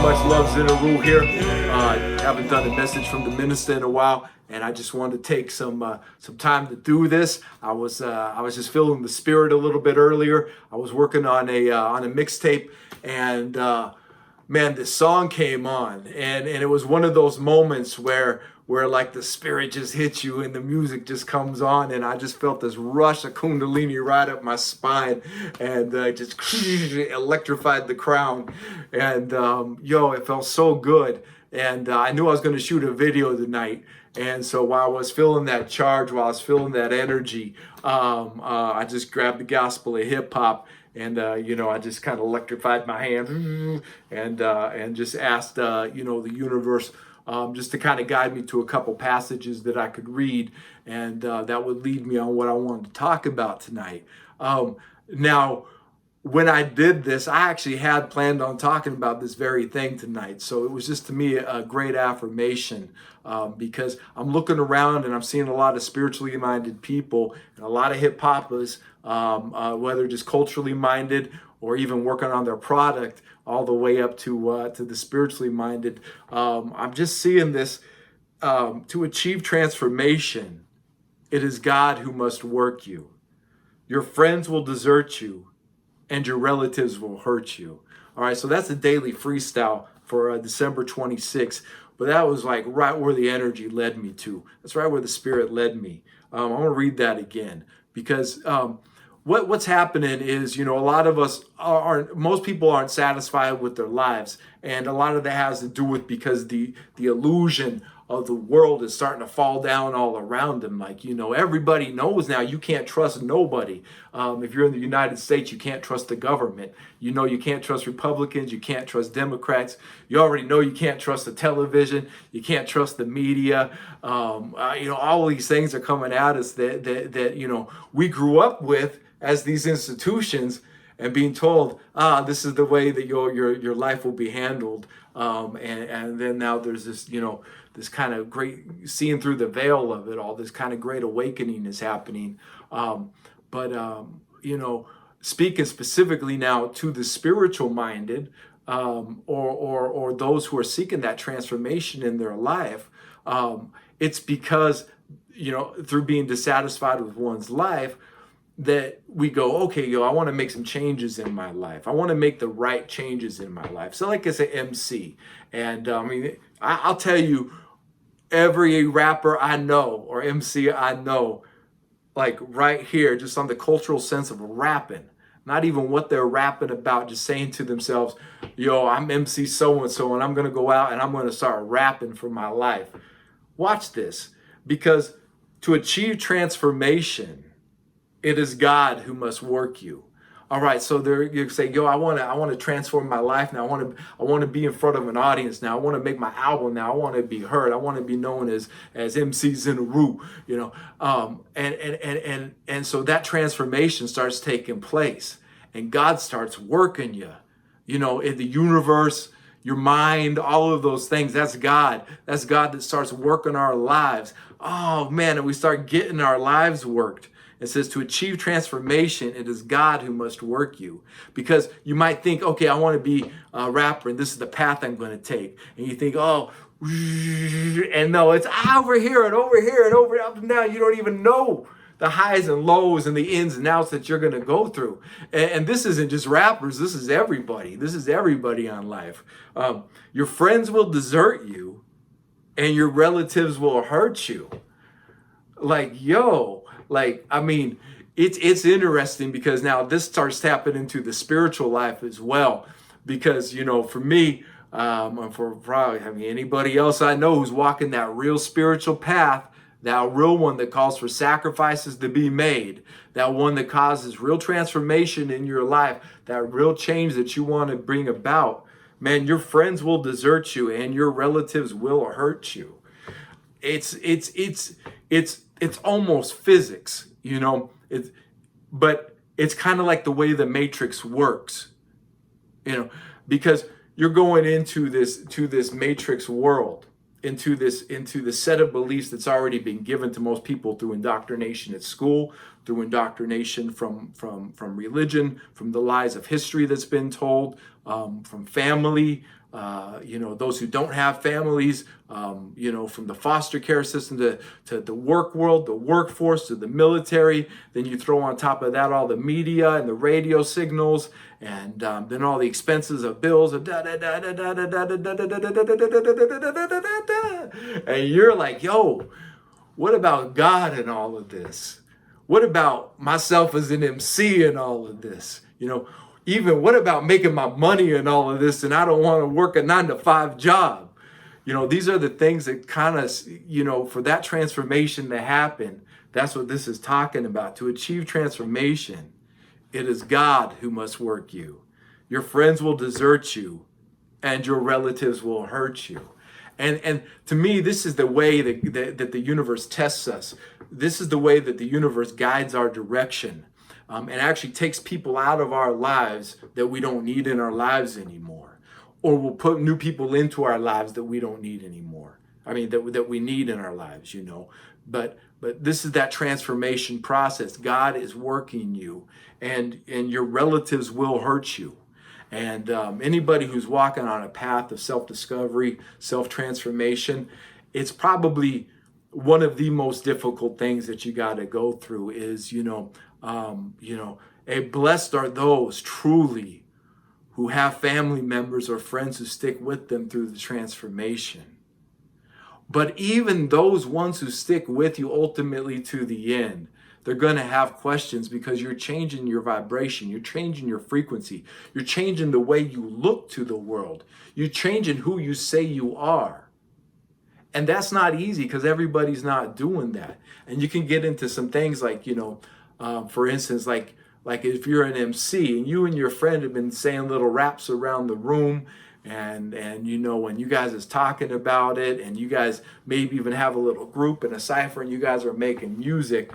much love, Zin Uru here. Haven't done a message from the Minista in a while, and I just wanted to take some time to do this. I was just feeling the spirit a little bit earlier. I was working on a mixtape, and man, this song came on, and it was one of those moments where like the spirit just hits you and the music just comes on, and I just felt this rush of kundalini right up my spine, and just electrified the crown, and it felt so good. And I knew I was going to shoot a video tonight, and so while I was feeling that charge, while I was feeling that energy, I just grabbed the gospel of hip hop. And I just kind of electrified my hand, and just asked the universe just to kind of guide me to a couple passages that I could read, and that would lead me on what I wanted to talk about tonight. Now, when I did this, I actually had planned on talking about this very thing tonight. So it was just, to me, a great affirmation, because I'm looking around and I'm seeing a lot of spiritually minded people and a lot of hip hoppers, whether just culturally minded or even working on their product, all the way up to the spiritually minded. I'm just seeing this, to achieve transformation, it is God who must work you. Your friends will desert you, and your relatives will hurt you. All right, so that's a daily freestyle for December 26th. But that was like right where the energy led me to. That's right where the spirit led me. I'm going to read that again, because what's happening is, a lot of us most people aren't satisfied with their lives. And a lot of that has to do with because the illusion of the world is starting to fall down all around them. Like, everybody knows now you can't trust nobody. If you're in the United States, you can't trust the government. You can't trust Republicans. You can't trust Democrats. You already know you can't trust the television. You can't trust the media. All these things are coming at us that we grew up with as these institutions, and being told, this is the way that your life will be handled. And then now there's this, this kind of great, seeing through the veil of it all, this kind of great awakening is happening. Speaking specifically now to the spiritual minded, or those who are seeking that transformation in their life, it's because, through being dissatisfied with one's life, that we go, okay, I want to make some changes in my life. I want to make the right changes in my life. So like I say, MC. And I'll tell you, every rapper I know or MC I know, like right here, just on the cultural sense of rapping, not even what they're rapping about, just saying to themselves, I'm MC so-and-so, and I'm going to go out and I'm going to start rapping for my life. Watch this, because to achieve transformation, it is God who must work you. All right, so there you say, I want to transform my life now. I want to be in front of an audience now. I want to make my album now. I want to be heard. I want to be known as MC Zin Uru, and so that transformation starts taking place, and God starts working you, in the universe, your mind, all of those things. That's God. That's God that starts working our lives. Oh man, and we start getting our lives worked. It says to achieve transformation, it is God who must work you. Because you might think, okay, I want to be a rapper and this is the path I'm going to take. And you think, and no, it's over here and over here and over, up and down. You don't even know the highs and lows and the ins and outs that you're going to go through. And this isn't just rappers. This is everybody. This is everybody on life. Your friends will desert you and your relatives will hurt you. It's interesting, because now this starts tapping into the spiritual life as well. Because, for me, and for probably anybody else I know who's walking that real spiritual path, that real one that calls for sacrifices to be made, that one that causes real transformation in your life, that real change that you want to bring about, man, your friends will desert you and your relatives will hurt you. It's almost physics, but it's kind of like the way the matrix works, because you're going into this matrix world, into the set of beliefs that's already been given to most people through indoctrination at school, through indoctrination from religion, from the lies of history that's been told, from family, those who don't have families, from the foster care system to the work world, the workforce, to the military. Then you throw on top of that all the media and the radio signals, and then all the expenses of bills, and you're like, yo, what about God in all of this? What about myself as an MC in all of this? Even what about making my money in all of this, and I don't want to work a 9-to-5 job? These are the things that kind of, for that transformation to happen, that's what this is talking about. To achieve transformation, it is God who must work you. Your friends will desert you, and your relatives will hurt you. And to me, this is the way that the universe tests us. This is the way that the universe guides our direction. And actually takes people out of our lives that we don't need in our lives anymore. Or we'll put new people into our lives that we don't need anymore. I mean, that we need in our lives, But this is that transformation process. God is working you, and your relatives will hurt you. And anybody who's walking on a path of self-discovery, self-transformation, it's probably one of the most difficult things that you got to go through is, blessed are those truly who have family members or friends who stick with them through the transformation. But even those ones who stick with you ultimately to the end, they're going to have questions, because you're changing your vibration, you're changing your frequency, you're changing the way you look to the world, you're changing who you say you are. And that's not easy, because everybody's not doing that. And you can get into some things like, for instance, like if you're an MC and you and your friend have been saying little raps around the room, and when you guys is talking about it, and you guys maybe even have a little group and a cipher, and you guys are making music,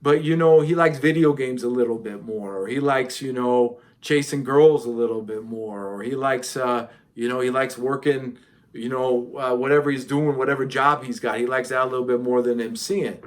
but he likes video games a little bit more, or he likes chasing girls a little bit more, or he likes he likes working, whatever he's doing, whatever job he's got, he likes that a little bit more than MCing.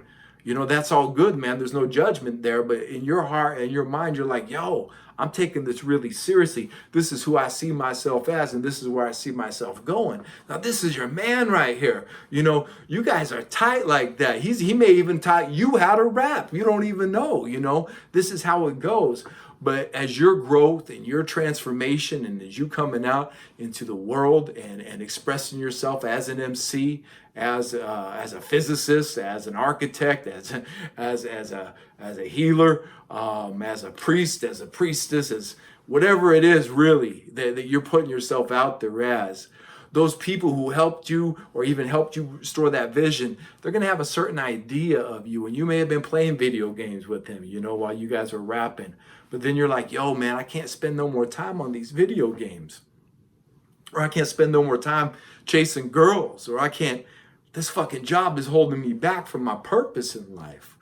That's all good, man. There's no judgment there. But in your heart and your mind, you're like, yo, I'm taking this really seriously. This is who I see myself as, and this is where I see myself going. Now, this is your man right here. You guys are tight like that. He may even taught you how to rap. You don't even know, This is how it goes. But as your growth and your transformation, and as you coming out into the world and expressing yourself as an MC, as a physicist, as an architect, as a healer, as a priest, as a priestess, as whatever it is really that you're putting yourself out there as, those people who helped you or even helped you restore that vision, they're going to have a certain idea of you. And you may have been playing video games with him, while you guys are rapping. But then you're like, yo, man, I can't spend no more time on these video games. Or I can't spend no more time chasing girls. Or this fucking job is holding me back from my purpose in life.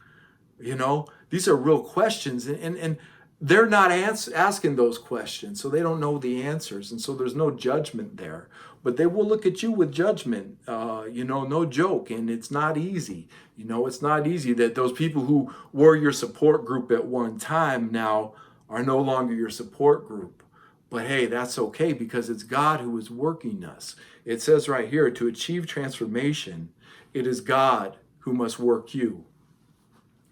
These are real questions. And they're not asking those questions, so they don't know the answers. And so there's no judgment there. But they will look at you with judgment, no joke. And it's not easy. It's not easy that those people who were your support group at one time now are no longer your support group. But hey, that's okay, because it's God who is working us. It says right here, to achieve transformation, it is God who must work you.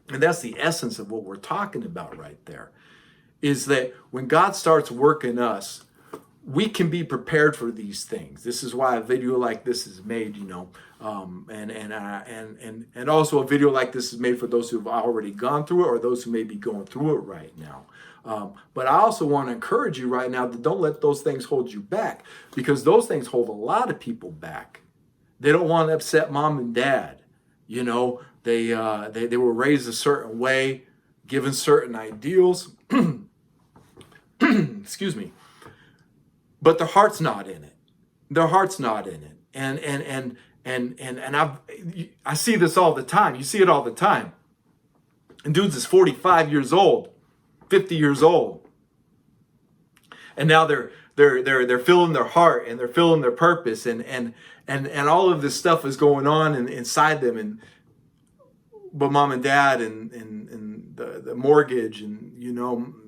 And that's the essence of what we're talking about right there, is that when God starts working us, we can be prepared for these things. This is why a video like this is made, and also a video like this is made for those who've already gone through it, or those who may be going through it right now. But I also want to encourage you right now that don't let those things hold you back, because those things hold a lot of people back. They don't want to upset mom and dad. They were raised a certain way, given certain ideals. Excuse me. But their heart's not in it. Their heart's not in it. And I see this all the time. You see it all the time. And dudes is 45 years old, 50 years old. And now they're feeling their heart, and they're feeling their purpose, and all of this stuff is going on inside them, but mom and dad and the mortgage, and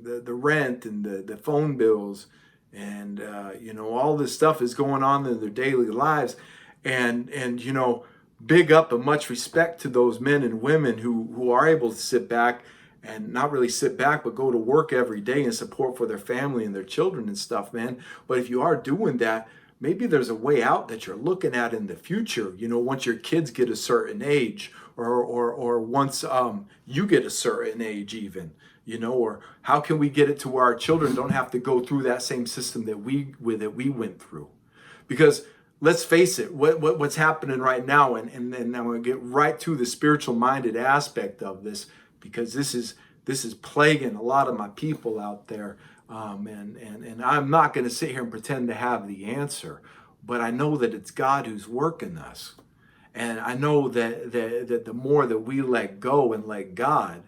the rent, and the phone bills, and all this stuff is going on in their daily lives. And big up and much respect to those men and women who are able to sit back, and not really sit back, but go to work every day and support for their family and their children and stuff, man. But if you are doing that, maybe there's a way out that you're looking at in the future, once your kids get a certain age, or once you get a certain age even, or how can we get it to where our children don't have to go through that same system that we went through? Because let's face it, what's happening right now, and I'm going to get right to the spiritual minded aspect of this, because this is plaguing a lot of my people out there. And I'm not going to sit here and pretend to have the answer, but I know that it's God who's working us. And I know that the more that we let go and let God,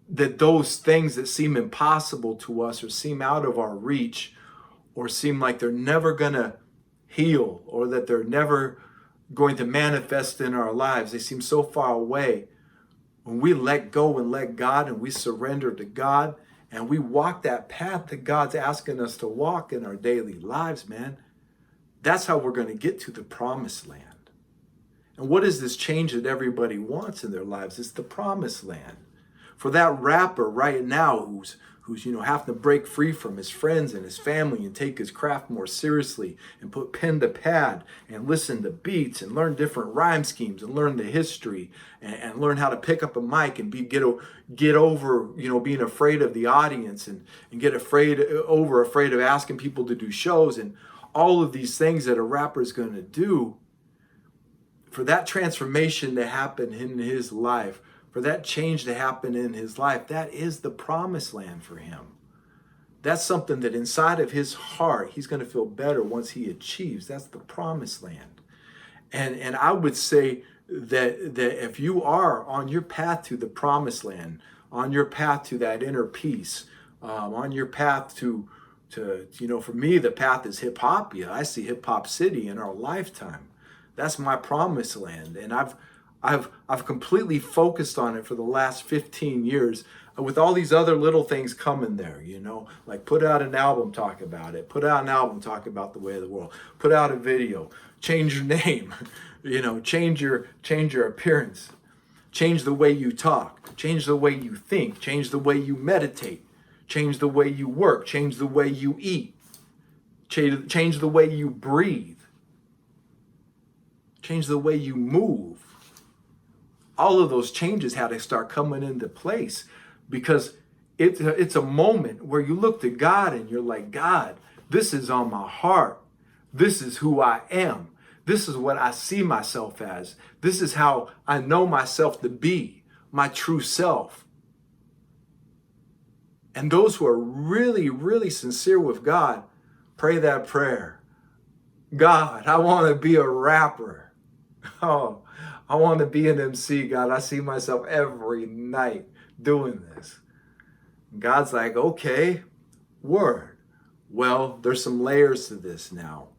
that those things that seem impossible to us, or seem out of our reach, or seem like they're never going to heal, or that they're never going to manifest in our lives, they seem so far away. When we let go and let God, and we surrender to God, and we walk that path that God's asking us to walk in our daily lives, man, that's how we're going to get to the promised land. And what is this change that everybody wants in their lives? It's the promised land. For that rapper right now who's having to break free from his friends and his family, and take his craft more seriously, and put pen to pad, and listen to beats, and learn different rhyme schemes, and learn the history, and learn how to pick up a mic, and get over being afraid of the audience, and get afraid of asking people to do shows, and all of these things that a rapper is going to do. For that transformation to happen in his life, for that change to happen in his life, that is the promised land for him. That's something that inside of his heart, he's going to feel better once he achieves. That's the promised land. And I would say that if you are on your path to the promised land, on your path to that inner peace, on your path to for me, the path is hip-hopia. I see hip-hop city in our lifetime. That's my promised land. And I've completely focused on it for the last 15 years, with all these other little things coming there, like put out an album, talk about it, put out an album, talk about the way of the world, put out a video, change your name, change your appearance, change the way you talk, change the way you think, change the way you meditate, change the way you work, change the way you eat, change the way you breathe, change the way you move. All of those changes had to start coming into place, because it's a moment where you look to God and you're like, God, this is on my heart. This is who I am. This is what I see myself as. This is how I know myself to be, my true self. And those who are really, really sincere with God, pray that prayer. God, I want to be a rapper. Oh, I want to be an MC, God. I see myself every night doing this. God's like, okay, word. Well, there's some layers to this now.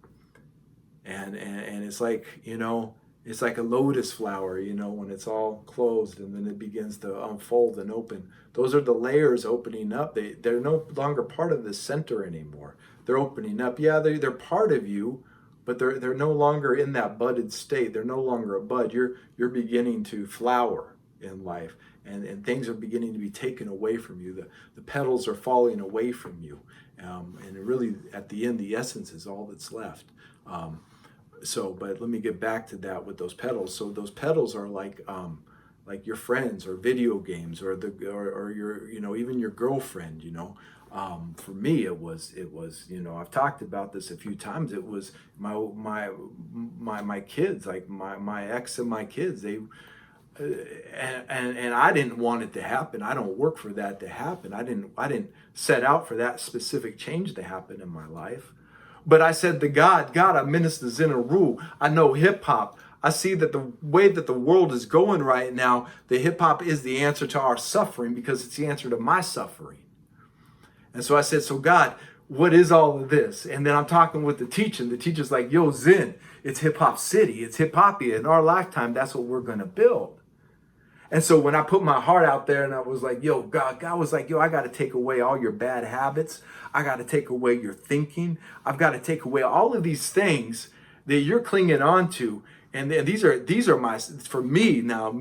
And it's like, it's like a lotus flower, when it's all closed and then it begins to unfold and open. Those are the layers opening up. They're no longer part of the center anymore. They're opening up. Yeah, they're part of you, but they're no longer in that budded state. They're no longer a bud. You're beginning to flower in life, and things are beginning to be taken away from you. The petals are falling away from you, and really, at the end, the essence is all that's left. But let me get back to that with those petals. So those petals are like your friends, or video games, or your even your girlfriend. For me, it was I've talked about this a few times. It was my kids, like my ex and my kids. They and I didn't want it to happen. I don't work for that to happen. I didn't set out for that specific change to happen in my life. But I said to God, I'm Minister Zin Uru. I know hip hop. I see that the way that the world is going right now, the hip hop is the answer to our suffering, because it's the answer to my suffering. And so I said, so God, what is all of this? And then I'm talking with the teacher. The teacher's like, yo, Zin, it's hip hop city. It's hip hopia. In our lifetime, that's what we're going to build. And so when I put my heart out there and I was like, yo, God was like, yo, I got to take away all your bad habits. I got to take away your thinking. I've got to take away all of these things that you're clinging on to. And these are my, for me now,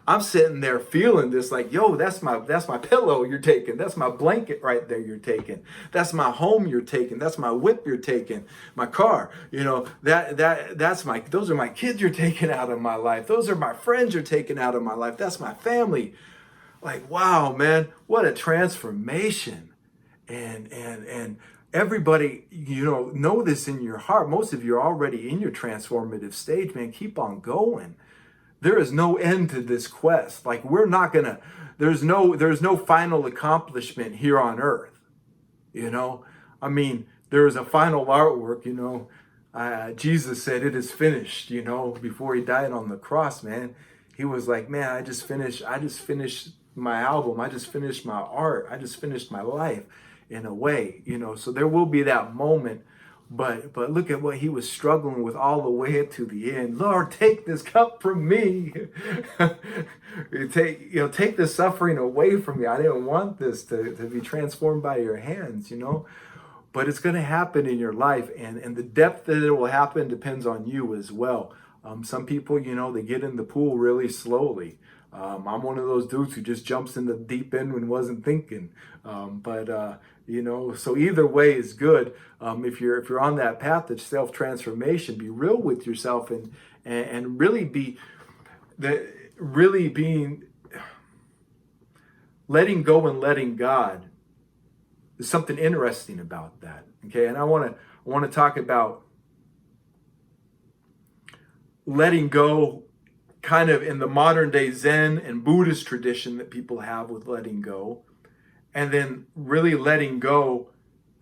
I'm sitting there feeling this like, yo, that's my pillow you're taking. That's my blanket right there you're taking. That's my home you're taking. That's my whip you're taking. My car, those are my kids you're taking out of my life. Those are my friends you're taking out of my life. That's my family. Like, wow, man, what a transformation. And everybody, know this in your heart. Most of you are already in your transformative stage, man. Keep on going. There is no end to this quest. Like, there's no final accomplishment here on earth. I mean, there is a final artwork, Jesus said it is finished, before he died on the cross, man. He was like, man, I just finished my album. I just finished my art. I just finished my life in a way, so there will be that moment. But look at what he was struggling with all the way to the end. Lord, take this cup from me. Take the suffering away from me. I didn't want this to be transformed by your hands, But it's going to happen in your life. And the depth that it will happen depends on you as well. Some people, they get in the pool really slowly. I'm one of those dudes who just jumps in the deep end and wasn't thinking. So either way is good. If you're on that path of self-transformation, be real with yourself and really being letting go and letting God. There's something interesting about that. Okay, and I want to talk about letting go kind of in the modern day Zen and Buddhist tradition that people have with letting go, and then really letting go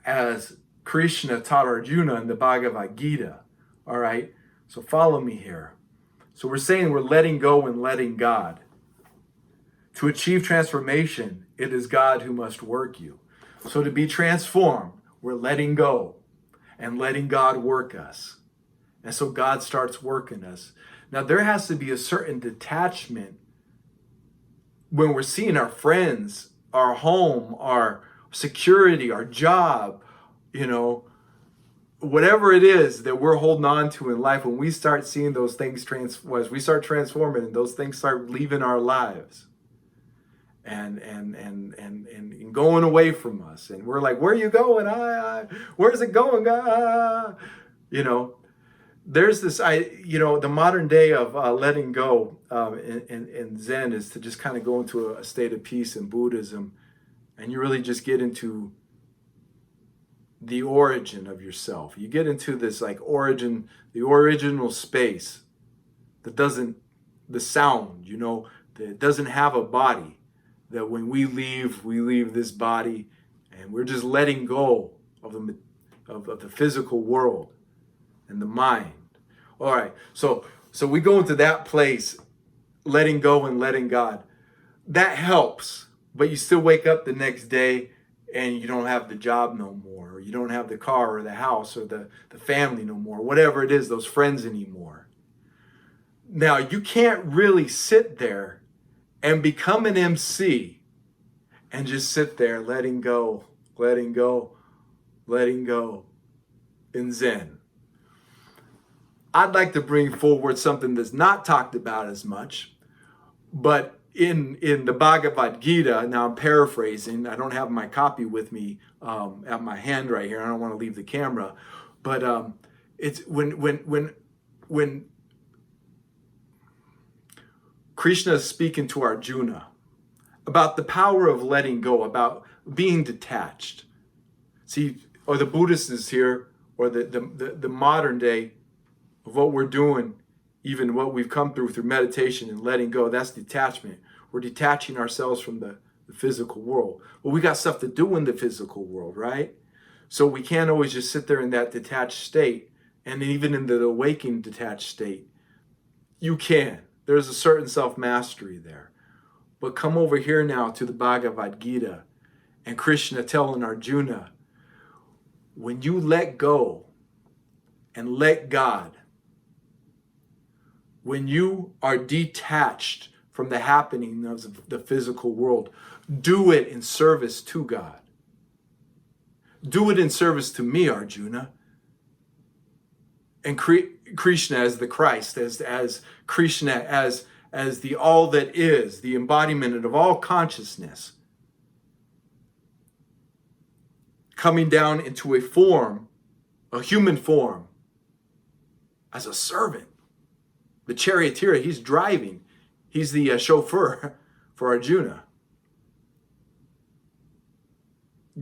as Krishna taught Arjuna in the Bhagavad Gita. All right, so follow me here. So we're saying we're letting go and letting God. To achieve transformation, it is God who must work you. So to be transformed, we're letting go and letting God work us. And so God starts working us. Now, there has to be a certain detachment when we're seeing our friends, our home, our security, our job, whatever it is that we're holding on to in life, when we start seeing those things as we start transforming and those things start leaving our lives and going away from us. And we're like, where are you going? Where's it going, God? There's this, the modern day of letting go in Zen is to just kind of go into a state of peace in Buddhism, and you really just get into the origin of yourself. You get into this like origin, the original space that doesn't, the sound, that doesn't have a body, that when we leave this body and we're just letting go of the physical world and the mind. All right, so we go into that place, letting go and letting God. That helps, but you still wake up the next day and you don't have the job no more, or you don't have the car or the house or the family no more, whatever it is, those friends anymore. Now, you can't really sit there and become an MC and just sit there letting go in Zen. I'd like to bring forward something that's not talked about as much, but in the Bhagavad Gita, now I'm paraphrasing, I don't have my copy with me at my hand right here, I don't want to leave the camera, but it's when Krishna is speaking to Arjuna about the power of letting go, about being detached. See, or the Buddhist is here, or the modern day of what we're doing, even what we've come through meditation and letting go, that's detachment. We're detaching ourselves from the physical world. Well, we got stuff to do in the physical world, right? So we can't always just sit there in that detached state. And even in the awakened detached state, you can. There's a certain self-mastery there. But come over here now to the Bhagavad Gita and Krishna telling Arjuna, when you let go and let God, when you are detached from the happening of the physical world. Do it in service to God. Do it in service to me, Arjuna. And Krishna as the Christ, as Krishna as the all that is, the embodiment of all consciousness, coming down into a form, a human form, as a servant. The charioteer, he's driving. He's the chauffeur for Arjuna.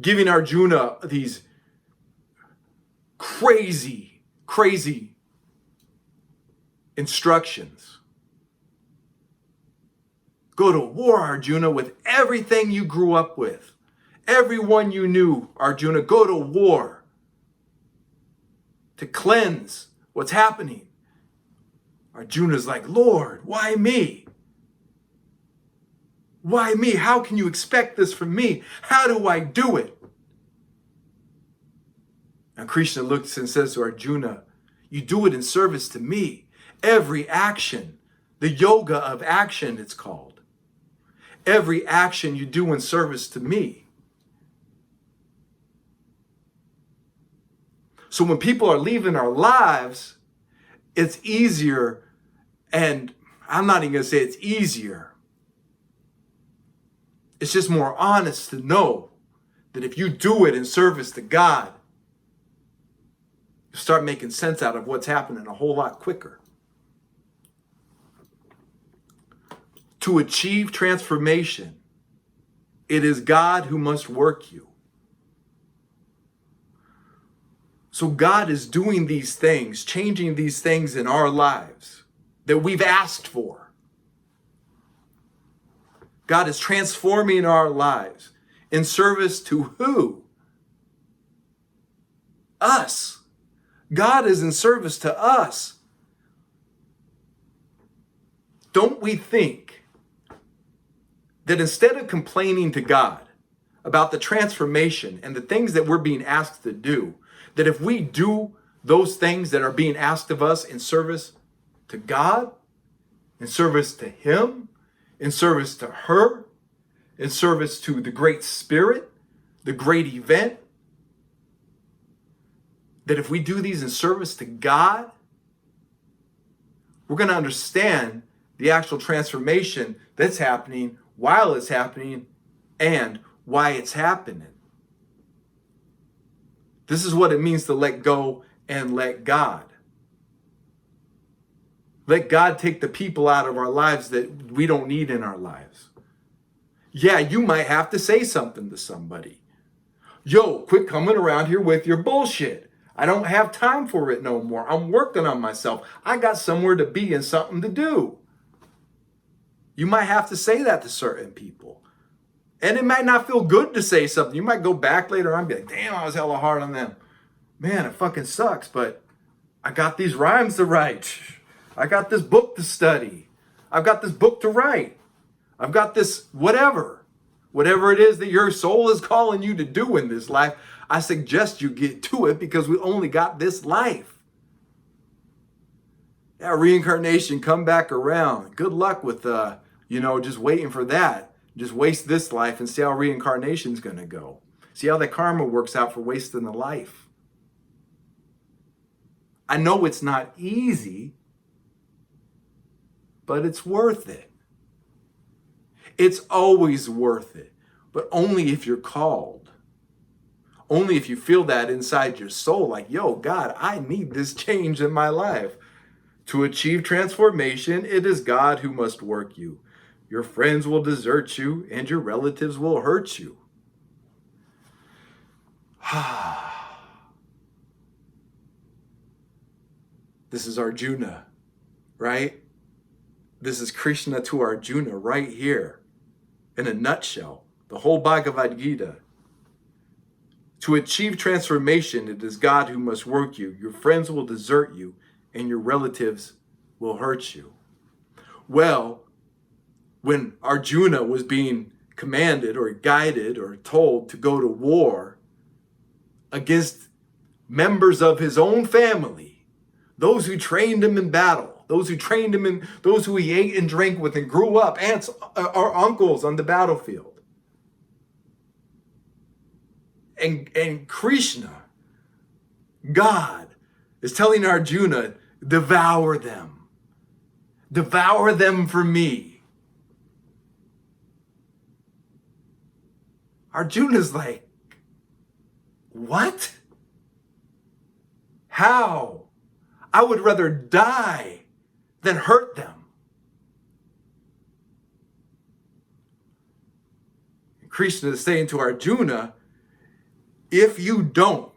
Giving Arjuna these crazy instructions. Go to war, Arjuna, with everything you grew up with. Everyone you knew, Arjuna, go to war to cleanse what's happening. Arjuna's like, Lord, why me? Why me? How can you expect this from me? How do I do it? And Krishna looks and says to Arjuna, you do it in service to me. Every action, the yoga of action it's called. Every action you do in service to me. So when people are leaving our lives, it's easier, and I'm not even going to say it's easier. It's just more honest to know that if you do it in service to God, you start making sense out of what's happening a whole lot quicker. To achieve transformation, it is God who must work you. So God is doing these things, changing these things in our lives that we've asked for. God is transforming our lives in service to who? Us. God is in service to us. Don't we think that instead of complaining to God about the transformation and the things that we're being asked to do, that if we do those things that are being asked of us in service to God, in service to Him, in service to her, in service to the Great Spirit, the great event, that if we do these in service to God, we're going to understand the actual transformation that's happening while it's happening and why it's happening. This is what it means to let go and let God. Let God take the people out of our lives that we don't need in our lives. Yeah, you might have to say something to somebody. Yo, quit coming around here with your bullshit. I don't have time for it no more. I'm working on myself. I got somewhere to be and something to do. You might have to say that to certain people. And it might not feel good to say something. You might go back later on and be like, damn, I was hella hard on them. Man, it fucking sucks, but I got these rhymes to write. I got this book to study. I've got this book to write. I've got this whatever it is that your soul is calling you to do in this life. I suggest you get to it because we only got this life. Yeah, reincarnation, come back around. Good luck with, just waiting for that. Just waste this life and see how reincarnation's going to go. See how the karma works out for wasting the life. I know it's not easy, but it's worth it. It's always worth it, but only if you're called. Only if you feel that inside your soul, like, yo, God, I need this change in my life. To achieve transformation, it is God who must work you. Your friends will desert you and your relatives will hurt you. This is Arjuna, right? This is Krishna to Arjuna right here in a nutshell. The whole Bhagavad Gita. To achieve transformation, it is God who must work you. Your friends will desert you and your relatives will hurt you. Well, when Arjuna was being commanded or guided or told to go to war against members of his own family, those who trained him in battle, those who trained him and those who he ate and drank with and grew up, aunts or uncles on the battlefield. And Krishna, God, is telling Arjuna, devour them. Devour them for me. Arjuna's like, what? How? I would rather die than hurt them. Krishna is saying to Arjuna, if you don't,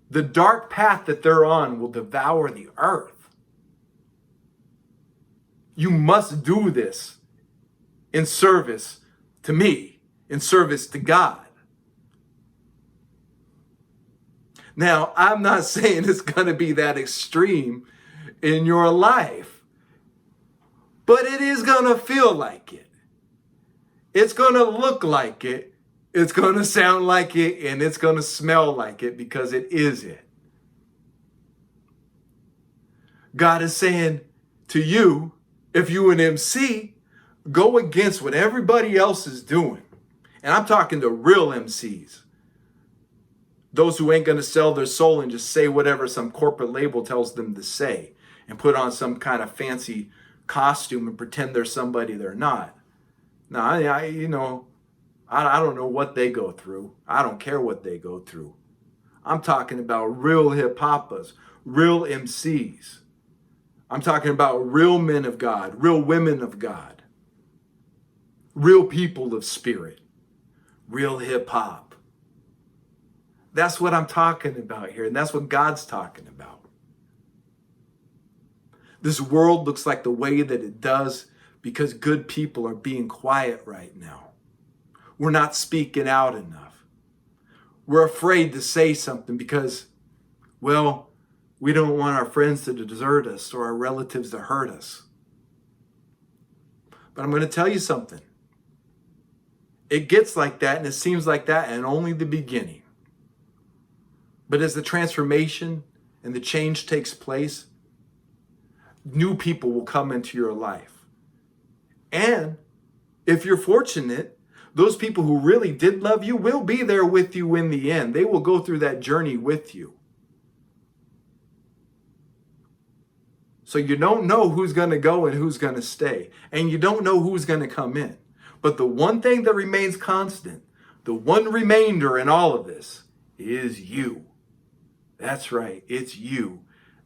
the dark path that they're on will devour the earth. You must do this in service to me, in service to God. Now, I'm not saying it's going to be that extreme in your life, but it is going to feel like it. It's going to look like it. It's going to sound like it, and it's going to smell like it, because it is it. God is saying to you, if you an MC, go against what everybody else is doing. And I'm talking to real MCs. Those who ain't going to sell their soul and just say whatever some corporate label tells them to say and put on some kind of fancy costume and pretend they're somebody they're not. Now, I don't know what they go through. I don't care what they go through. I'm talking about real hip-hoppers, real MCs. I'm talking about real men of God, real women of God, real people of spirit, real hip-hop. That's what I'm talking about here, and that's what God's talking about. This world looks like the way that it does because good people are being quiet right now. We're not speaking out enough. We're afraid to say something because, well, we don't want our friends to desert us or our relatives to hurt us. But I'm going to tell you something. It gets like that and it seems like that, and only the beginning. But as the transformation and the change takes place, new people will come into your life. And if you're fortunate, those people who really did love you will be there with you in the end. They will go through that journey with you. So you don't know who's going to go and who's going to stay. And you don't know who's going to come in. But the one thing that remains constant, the one remainder in all of this, is you. That's right, it's you.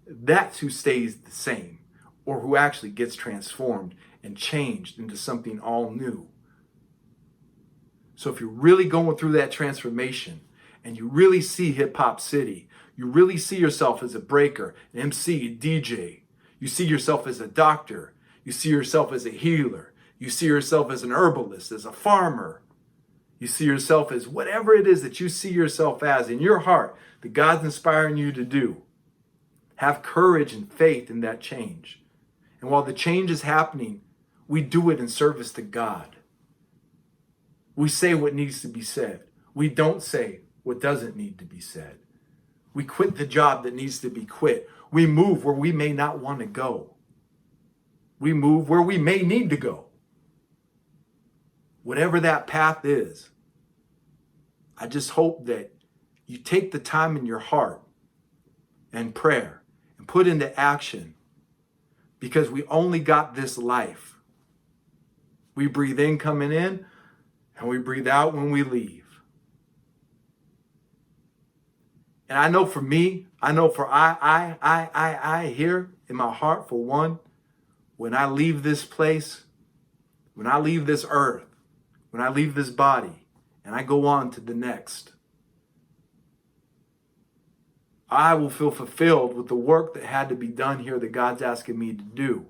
That's who stays the same, or who actually gets transformed and changed into something all new. So if you're really going through that transformation and you really see Hip Hop City, you really see yourself as a breaker, an MC, a DJ, you see yourself as a doctor, you see yourself as a healer, you see yourself as an herbalist, as a farmer, you see yourself as whatever it is that you see yourself as in your heart that God's inspiring you to do. Have courage and faith in that change. And while the change is happening, we do it in service to God. We say what needs to be said. We don't say what doesn't need to be said. We quit the job that needs to be quit. We move where we may not want to go. We move where we may need to go. Whatever that path is, I just hope that you take the time in your heart and prayer and put into action, because we only got this life. We breathe in coming in, and we breathe out when we leave. And I know for me, I know for I here in my heart, for one, when I leave this place, when I leave this earth, when I leave this body, and I go on to the next, I will feel fulfilled with the work that had to be done here that God's asking me to do.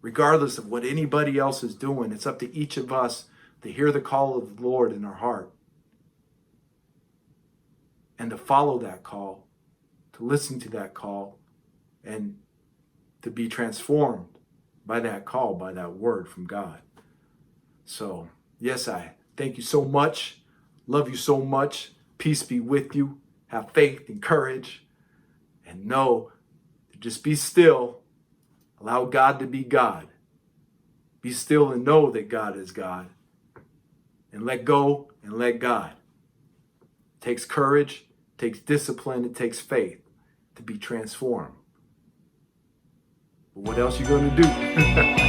Regardless of what anybody else is doing, it's up to each of us to hear the call of the Lord in our heart and to follow that call, to listen to that call, and to be transformed by that call, by that word from God. So, yes, I thank you so much. Love you so much. Peace be with you. Have faith and courage, and know Just be still. Allow God to be God. Be still and know that God is God. And let go and let God. It takes courage, it takes discipline, it takes faith to be transformed. But what else are you going to do?